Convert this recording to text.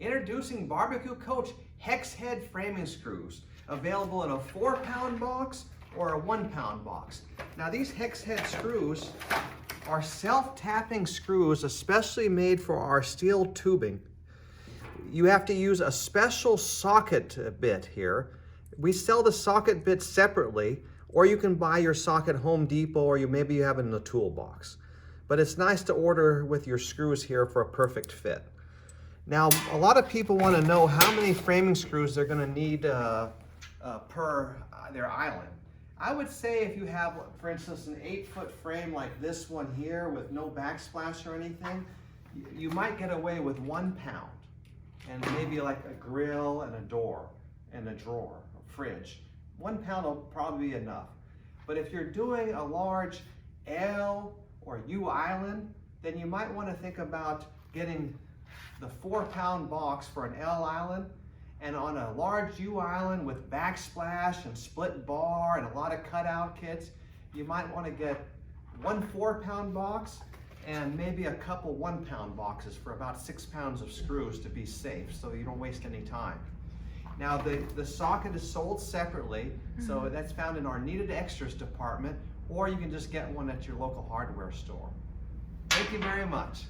Introducing BBQ Coach hex head framing screws, available in a 4-pound box or a 1-pound box. Now these hex head screws are self-tapping screws especially made for our steel tubing. You have to use a special socket bit here. We sell the socket bit separately, or you can buy your socket Home Depot, or maybe you have it in the toolbox. But it's nice to order with your screws here for a perfect fit. Now, a lot of people want to know how many framing screws they're going to need per their island. I would say if you have, for instance, an 8-foot frame like this one here with no backsplash or anything, you might get away with 1 pound and maybe like a grill and a door and a drawer, a fridge. 1 pound will probably be enough. But if you're doing a large L or U island, then you might want to think about getting the 4-pound box for an L island, and on a large U island with backsplash and split bar and a lot of cutout kits, you might want to get 1 4-pound box and maybe a couple 1-pound boxes for about 6 pounds of screws to be safe, so you don't waste any time. Now the socket is sold separately, so that's found in our needed extras department, or you can just get one at your local hardware store. Thank you very much.